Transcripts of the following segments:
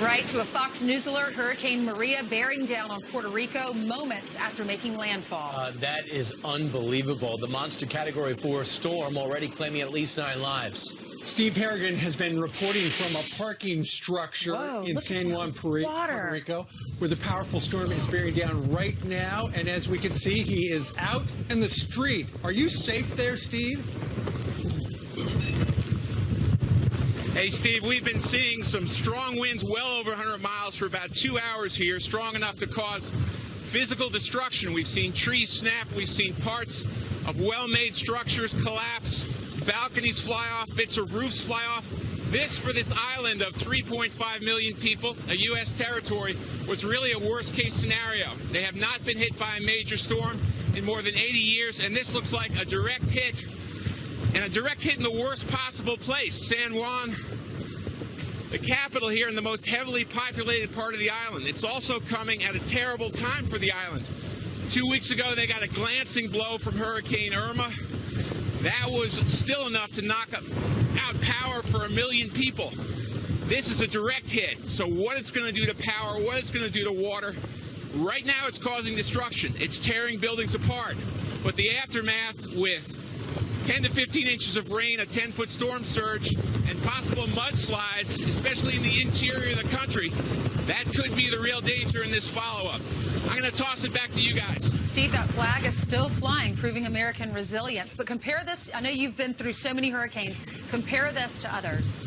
Right to a Fox News alert, Hurricane Maria bearing down on Puerto Rico moments after making landfall. That is unbelievable. The monster Category 4 storm already claiming at least 9 lives. Steve Harrigan has been reporting from a parking structure in San Juan, Puerto Rico, where the powerful storm is bearing down right now. And as we can see, he is out in the street. Are you safe there, Steve? Hey, Steve, we've been seeing some strong winds well over 100 miles for about 2 hours here, strong enough to cause physical destruction. We've seen trees snap. We've seen parts of well-made structures collapse, balconies fly off, bits of roofs fly off. This, for this island of 3.5 million people, a U.S. territory, was really a worst-case scenario. They have not been hit by a major storm in more than 80 years, and this looks like a direct hit. And a direct hit in the worst possible place, San Juan, the capital here in the most heavily populated part of the island. It's also coming at a terrible time for the island. 2 weeks ago, they got a glancing blow from Hurricane Irma. That was still enough to knock out power for 1 million people. This is a direct hit. So what it's going to do to power, what it's going to do to water, right now it's causing destruction. It's tearing buildings apart. But the aftermath with 10 to 15 inches of rain, a 10-foot storm surge, and possible mudslides, especially in the interior of the country, that could be the real danger in this follow-up. I'm going to toss it back to you guys. Steve, that flag is still flying, proving American resilience. But compare this, I know you've been through so many hurricanes, compare this to others.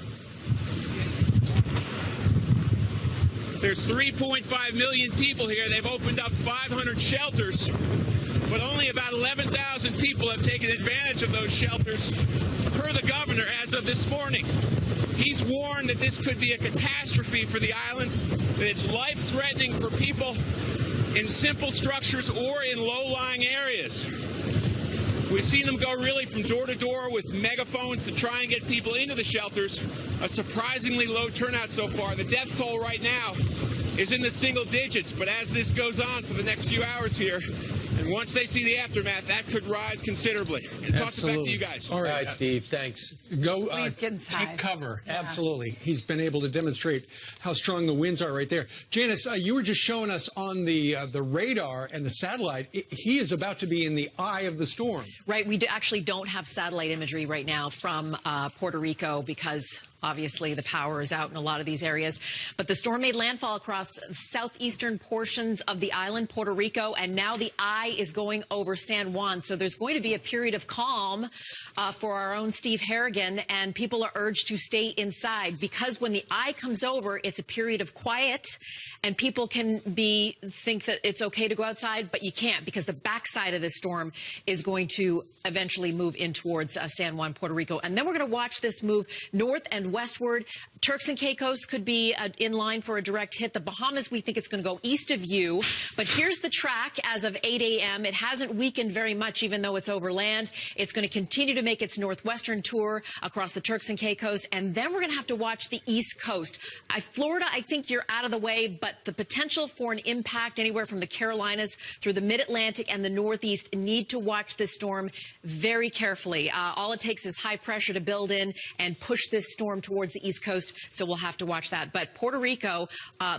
There's 3.5 million people here. They've opened up 500 shelters. But only about 11,000 people have taken advantage of those shelters, per the governor, as of this morning. He's warned that this could be a catastrophe for the island, that it's life-threatening for people in simple structures or in low-lying areas. We've seen them go really from door to door with megaphones to try and get people into the shelters. A surprisingly low turnout so far. The death toll right now is in the single digits, but as this goes on for the next few hours here, and once they see the aftermath, that could rise considerably. And toss it back to you guys. All right, Steve, thanks. Go get inside. Take cover. Yeah. Absolutely. He's been able to demonstrate how strong the winds are right there. Janice, you were just showing us on the radar and the satellite. He is about to be in the eye of the storm. Right. We actually don't have satellite imagery right now from Puerto Rico because obviously the power is out in a lot of these areas. But the storm made landfall across southeastern portions of the island, Puerto Rico, and now the eye is going over San Juan. So there's going to be a period of calm for our own Steve Harrigan, and people are urged to stay inside because when the eye comes over, it's a period of quiet, and people can think that it's okay to go outside, but you can't because the backside of this storm is going to eventually move in towards San Juan, Puerto Rico. And then we're going to watch this move north and westward. Turks and Caicos could be in line for a direct hit. The Bahamas, we think it's going to go east of you. But here's the track as of 8 a.m. It hasn't weakened very much, even though it's over land. It's going to continue to make its northwestern tour across the Turks and Caicos. And then we're going to have to watch the east coast. Florida, I think you're out of the way, but the potential for an impact anywhere from the Carolinas through the mid-Atlantic and the Northeast need to watch this storm very carefully. All it takes is high pressure to build in and push this storm towards the East Coast, so we'll have to watch that. But Puerto Rico,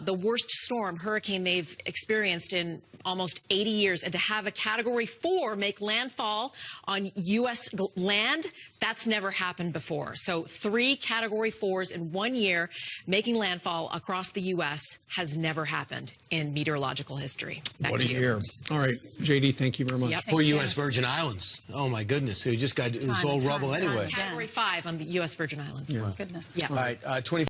the worst hurricane they've experienced in almost 80 years, and to have a Category 4 make landfall on U.S. land, that's never happened before. So 3 Category 4s in 1 year making landfall across the U.S. has never happened in meteorological history. What a year. All right, J.D., thank you very much. Yep. Poor U.S. Virgin Islands. Oh, my goodness. It just got, it was all rubble anyway. Category 5 on the U.S. Virgin Islands. Yeah. Goodness. Yeah. All right, 20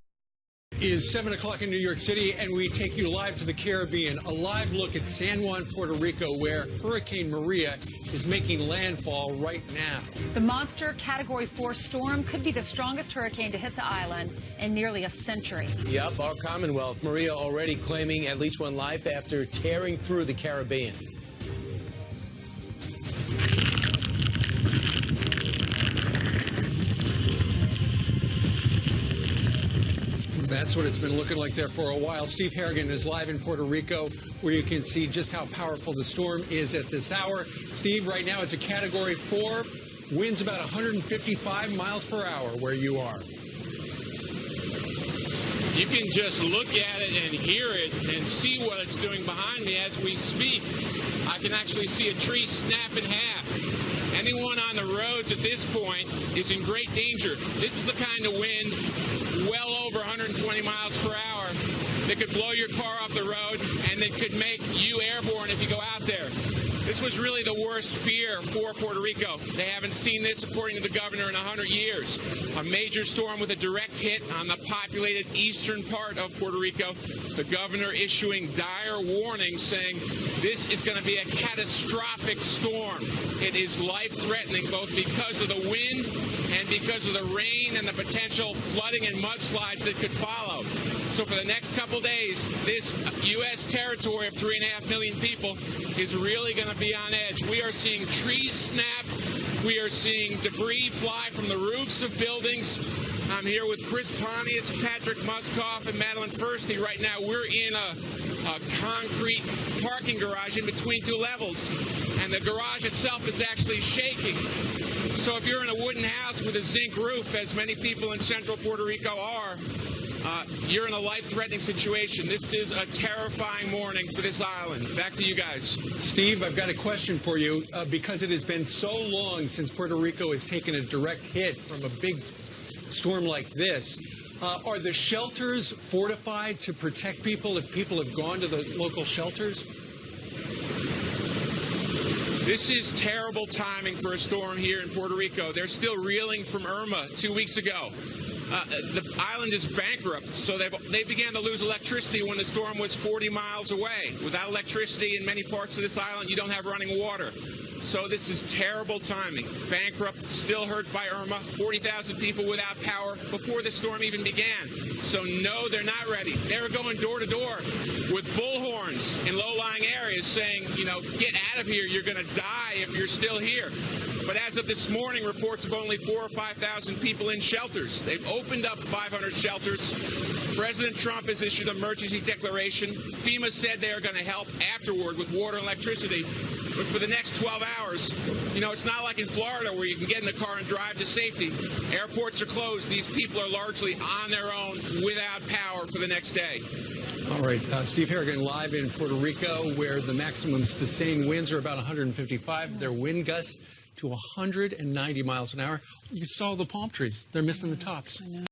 is 7 o'clock in New York City, and we take you live to the Caribbean. A live look at San Juan, Puerto Rico, where Hurricane Maria is making landfall right now. The monster Category 4 storm could be the strongest hurricane to hit the island in nearly a century. Yep, our Commonwealth. Maria already claiming at least 1 life after tearing through the Caribbean. That's what it's been looking like there for a while. Steve Harrigan is live in Puerto Rico, where you can see just how powerful the storm is at this hour. Steve, right now it's a Category 4, winds about 155 miles per hour where you are. You can just look at it and hear it and see what it's doing behind me as we speak. I can actually see a tree snap in half. Anyone on the roads at this point is in great danger. This is the kind of wind well over 120 miles per hour that could blow your car off the road and that could make you airborne if you go out there. This was really the worst fear for Puerto Rico. They haven't seen this, according to the governor, in 100 years. A major storm with a direct hit on the populated eastern part of Puerto Rico. The governor issuing dire warnings, saying this is going to be a catastrophic storm. It is life-threatening, both because of the wind and because of the rain and the potential flooding and mudslides that could follow. So for the next couple days, this U.S. territory of 3.5 million people is really going to be on edge. We are seeing trees snap. We are seeing debris fly from the roofs of buildings. I'm here with Chris Pontius, Patrick Muskoff, and Madeline Firsty. Right now, we're in a concrete parking garage in between two levels, and the garage itself is actually shaking. So if you're in a wooden house with a zinc roof, as many people in central Puerto Rico are, you're in a life-threatening situation. This is a terrifying morning for this island. Back to you guys. Steve, I've got a question for you. Because it has been so long since Puerto Rico has taken a direct hit from a big storm like this, are the shelters fortified to protect people if people have gone to the local shelters? This is terrible timing for a storm here in Puerto Rico. They're still reeling from Irma 2 weeks ago. The island is bankrupt, so they began to lose electricity when the storm was 40 miles away. Without electricity in many parts of this island, you don't have running water. So this is terrible timing. Bankrupt, still hurt by Irma, 40,000 people without power before the storm even began. So no, they're not ready. They were going door to door with bullhorns in low-lying areas saying, you know, get out of here, you're going to die if you're still here. But as of this morning, reports of only 4,000 or 5,000 people in shelters. They've opened up 500 shelters. President Trump has issued an emergency declaration. FEMA said they are going to help afterward with water and electricity. But for the next 12 hours, you know, it's not like in Florida where you can get in the car and drive to safety. Airports are closed. These people are largely on their own without power for the next day. All right, Steve Harrigan live in Puerto Rico, where the maximum sustained winds are about 155. Their wind gusts to 190 miles an hour. You saw the palm trees. They're missing the tops.